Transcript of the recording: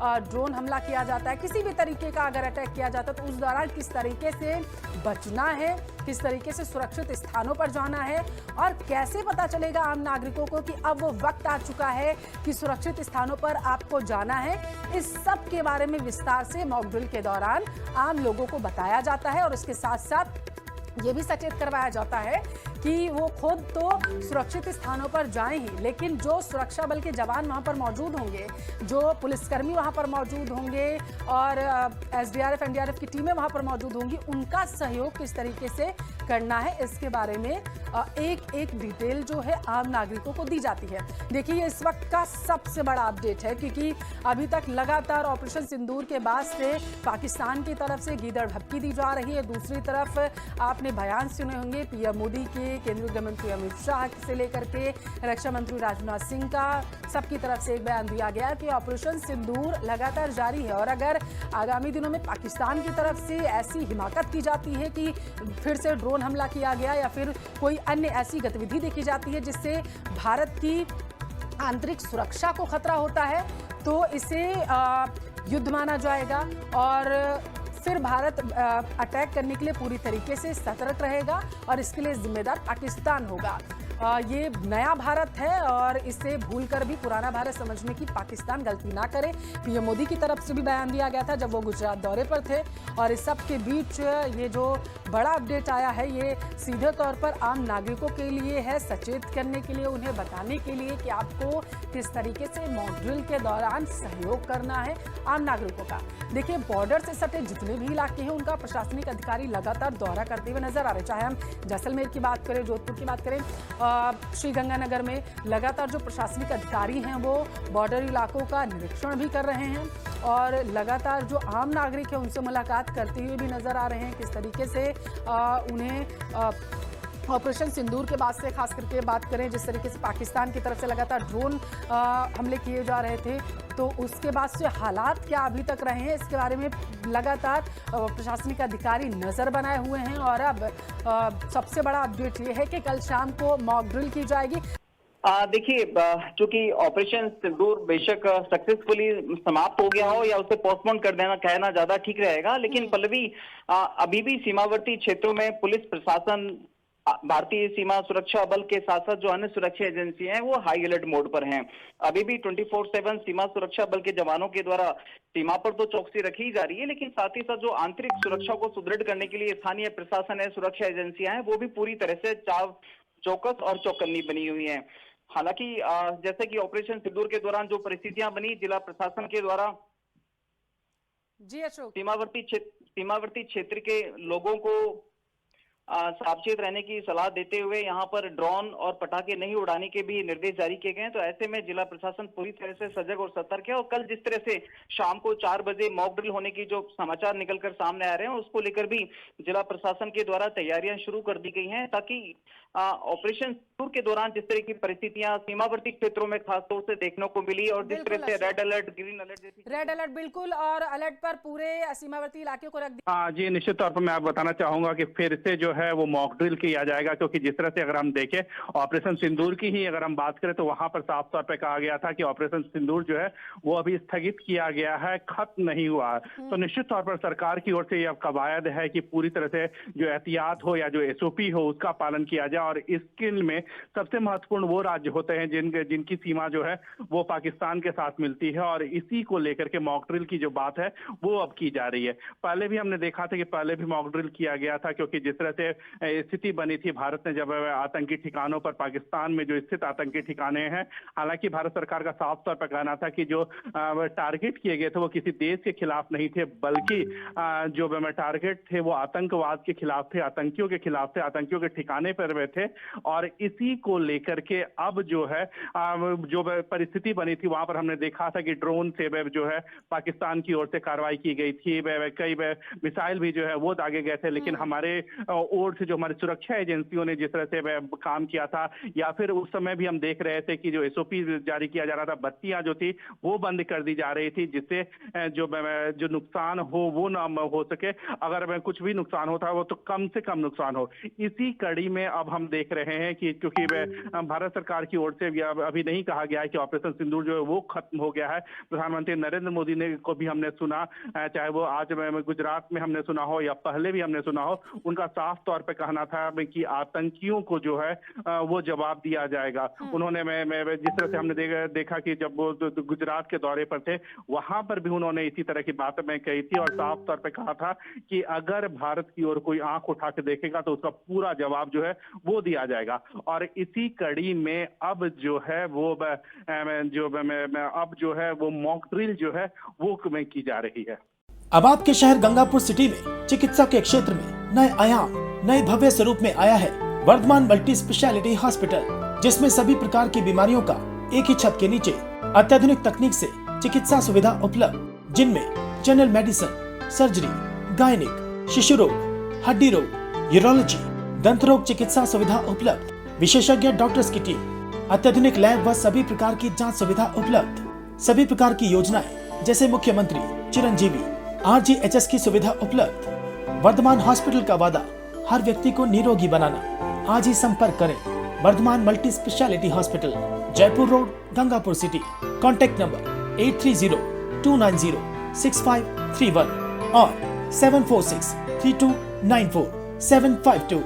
Drone हमला किया जाता है, किसी भी तरीके का अगर अटैक किया जाता है तो उस दौरान किस तरीके से बचना है, किस तरीके से सुरक्षित स्थानों पर जाना है और कैसे पता चलेगा आम नागरिकों को कि अब वो वक्त आ चुका है कि सुरक्षित स्थानों पर आपको जाना है। इस सब के बारे में विस्तार से मॉक ड्रिल के दौरान आम लोगों को बताया जाता है और उसके साथ साथ ये भी सचेत करवाया जाता है कि वो खुद तो सुरक्षित स्थानों पर जाएं ही, लेकिन जो सुरक्षा बल के जवान वहां पर मौजूद होंगे, जो पुलिसकर्मी वहां पर मौजूद होंगे और एसडीआरएफ एनडीआरएफ की टीमें वहां पर मौजूद होंगी, उनका सहयोग किस तरीके से करना है इसके बारे में एक एक डिटेल जो है आम नागरिकों को दी जाती है। देखिए ये इस वक्त का सबसे बड़ा अपडेट है क्योंकि अभी तक लगातार ऑपरेशन सिंदूर के बाद से पाकिस्तान की तरफ से गीदड़ भपकी दी जा रही है। दूसरी तरफ आपने बयान सुने होंगे पीएम मोदी के, केंद्रीय गृह मंत्री अमित शाह से लेकर के रक्षा मंत्री राजनाथ सिंह का, सबकी तरफ से एक बयान दिया गया कि ऑपरेशन सिंदूर लगातार जारी है और अगर आगामी दिनों में पाकिस्तान की तरफ से ऐसी हिमाकत की जाती है कि फिर से ड्रोन हमला किया गया या फिर कोई अन्य ऐसी गतिविधि देखी जाती है जिससे भारत की आंतरिक सुरक्षा को खतरा होता है तो इसे युद्ध माना जाएगा और फिर भारत अटैक करने के लिए पूरी तरीके से सतर्क रहेगा और इसके लिए जिम्मेदार पाकिस्तान होगा। ये नया भारत है और इसे भूलकर भी पुराना भारत समझने की पाकिस्तान गलती ना करे। पीएम मोदी की तरफ से भी बयान दिया गया था जब वो गुजरात दौरे पर थे और इस सब के बीच ये जो बड़ा अपडेट आया है ये सीधे तौर पर आम नागरिकों के लिए है, सचेत करने के लिए, उन्हें बताने के लिए कि आपको किस तरीके से मॉक ड्रिल के दौरान सहयोग करना है आम नागरिकों का। देखिए बॉर्डर से सटे जितने भी इलाके हैं उनका प्रशासनिक अधिकारी लगातार दौरा करते हुए नजर आ रहे, चाहे हम जैसलमेर की बात करें, जोधपुर की बात करें, श्रीगंगानगर में लगातार जो प्रशासनिक अधिकारी हैं वो बॉर्डर इलाकों का निरीक्षण भी कर रहे हैं और लगातार जो आम नागरिक हैं उनसे मुलाकात करते हुए भी नजर आ रहे हैं। किस तरीके से उन्हें ऑपरेशन सिंदूर के बाद से खास करके बात करें, जिस तरीके से पाकिस्तान की तरफ से लगातार ड्रोन हमले किए जा रहे थे तो उसके बाद से हालात क्या अभी तक रहे हैं इसके बारे में लगातार प्रशासनिक अधिकारी नजर बनाए हुए हैं और अब सबसे बड़ा अपडेट ये है कि कल शाम को मॉक ड्रिल की जाएगी। देखिए चूंकि ऑपरेशन सिंदूर बेशक सक्सेसफुली समाप्त हो गया हो या उसे पोस्टपोन कर देना कहना ज्यादा ठीक रहेगा, लेकिन पल्लवी अभी भी सीमावर्ती क्षेत्रों में पुलिस प्रशासन, भारतीय सीमा सुरक्षा बल के साथ साथ जो अन्य सुरक्षा एजेंसियां हैं वो हाई अलर्ट मोड पर हैं। अभी भी 24/7 सीमा सुरक्षा बल के जवानों के द्वारा सीमा पर तो चौकसी रखी जा रही है, लेकिन साथ ही साथ जो आंतरिक सुरक्षा को सुदृढ़ करने के लिए स्थानीय प्रशासन है, सुरक्षा एजेंसियां हैं, वो भी पूरी तरह से चौकस और चौकन्नी बनी हुई है। हालांकि जैसे कि ऑपरेशन सिंदूर के दौरान जो परिस्थितियां बनी, जिला प्रशासन के द्वारा जी अशोक सीमावर्ती क्षेत्र के लोगों को सावचेत रहने की सलाह देते हुए यहाँ पर ड्रोन और पटाखे नहीं उड़ाने के भी निर्देश जारी किए गए हैं। तो ऐसे में जिला प्रशासन पूरी तरह से सजग और सतर्क है और कल जिस तरह से शाम को 4 बजे मॉक ड्रिल होने की जो समाचार निकलकर सामने आ रहे हैं उसको लेकर भी जिला प्रशासन के द्वारा तैयारियां शुरू कर दी गई हैं ताकि ऑपरेशन सिंदूर के दौरान जिस तरह की परिस्थितियां सीमावर्ती क्षेत्रों में खासतौर से देखने को मिली और जिस तरह से रेड अलर्ट, ग्रीन अलर्ट जैसी रेड अलर्ट बिल्कुल और अलर्ट पर पूरे सीमावर्ती इलाके को रख दिया। हाँ जी, निश्चित तौर पर मैं आप बताना चाहूंगा कि फिर से जो है वो मॉक ड्रिल किया जाएगा क्योंकि जिस तरह से अगर हम देखें ऑपरेशन सिंदूर की ही अगर हम बात करें तो वहां पर साफ तौर पर कहा गया था कि ऑपरेशन सिंदूर जो है वो अभी स्थगित किया गया है, खत्म नहीं हुआ। तो निश्चित तौर पर सरकार की ओर से यह कवायद है कि पूरी तरह से जो एहतियात हो या जो एसओपी हो उसका पालन किया जाए और इसके में सबसे महत्वपूर्ण वो राज्य होते हैं जिनकी सीमा जो है वो पाकिस्तान के साथ मिलती है और इसी को लेकर के मॉक ड्रिल की जो बात है वो अब की जा रही है। पहले भी हमने देखा था कि पहले भी मॉक ड्रिल किया गया था क्योंकि जिस तरह से स्थिति बनी थी भारत ने जब आतंकी ठिकानों पर, पाकिस्तान में जो स्थित आतंकी ठिकाने हैं, हालांकि भारत सरकार का साफ तौर पर कहना था कि जो टारगेट किए गए थे वो किसी देश के खिलाफ नहीं थे बल्कि जो टारगेट थे वो आतंकवाद के खिलाफ थे, आतंकियों के खिलाफ थे, आतंकियों के ठिकाने पर वे थे और इसी को लेकर के अब जो है जो परिस्थिति बनी थी वहां पर हमने देखा था कि ड्रोन से जो है पाकिस्तान की ओर से कार्रवाई की गई थी, कई मिसाइल भी जो है वो दागे गए थे, लेकिन हमारे ओर से जो हमारी सुरक्षा एजेंसियों ने जिस तरह से काम किया था या फिर उस समय भी हम देख रहे थे कि जो एसओपी जारी किया जा रहा था, बत्तियां जो थी वो बंद कर दी जा रही थी जिससे जो नुकसान हो वो ना हो सके, अगर कुछ भी नुकसान होता है वो तो कम से कम नुकसान हो। इसी कड़ी में अब हम देख रहे हैं कि क्योंकि भारत सरकार की ओर से अभी नहीं कहा गया है कि ऑपरेशन सिंदूर जो है वो खत्म हो गया है। प्रधानमंत्री नरेंद्र मोदी ने को भी हमने सुना, चाहे वो आज गुजरात में हमने सुना हो या पहले भी हमने सुना हो, उनका साफ तौर पे कहना था कि आतंकियों को जो है वो जवाब दिया जाएगा। उन्होंने जिस तरह से हमने देखा कि जब वो गुजरात के दौरे पर थे वहां पर भी उन्होंने इसी तरह की बात में कही थी और साफ तौर पे कहा था कि अगर भारत की ओर कोई आंख उठा के देखेगा तो उसका पूरा जवाब जो है वो दिया जाएगा। और इसी कड़ी में अब जो है वो अब जो है वो मॉक ड्रिल जो है वो की जा रही है। अब आपके शहर गंगापुर सिटी में चिकित्सा के क्षेत्र में नए आयाम, नए भव्य स्वरूप में आया है वर्धमान मल्टी स्पेशलिटी हॉस्पिटल, जिसमें सभी प्रकार की बीमारियों का एक ही छत के नीचे अत्याधुनिक तकनीक से चिकित्सा सुविधा उपलब्ध, जिनमें जनरल मेडिसिन, सर्जरी, गायनिक, शिशु रोग, हड्डी रोग, यूरोलॉजी, दंत रोग चिकित्सा सुविधा उपलब्ध, विशेषज्ञ डॉक्टर्स की टीम, अत्याधुनिक लैब व सभी प्रकार की जांच सुविधा उपलब्ध, सभी प्रकार की योजनाएं जैसे मुख्यमंत्री चिरंजीवी RGHS की सुविधा उपलब्ध। वर्धमान हॉस्पिटल का वादा हर व्यक्ति को निरोगी बनाना। आज ही संपर्क करें Vardhaman multi speciality hospital, Jaipur road, Gangapur city. Contact number 8302906531 और 7463294752।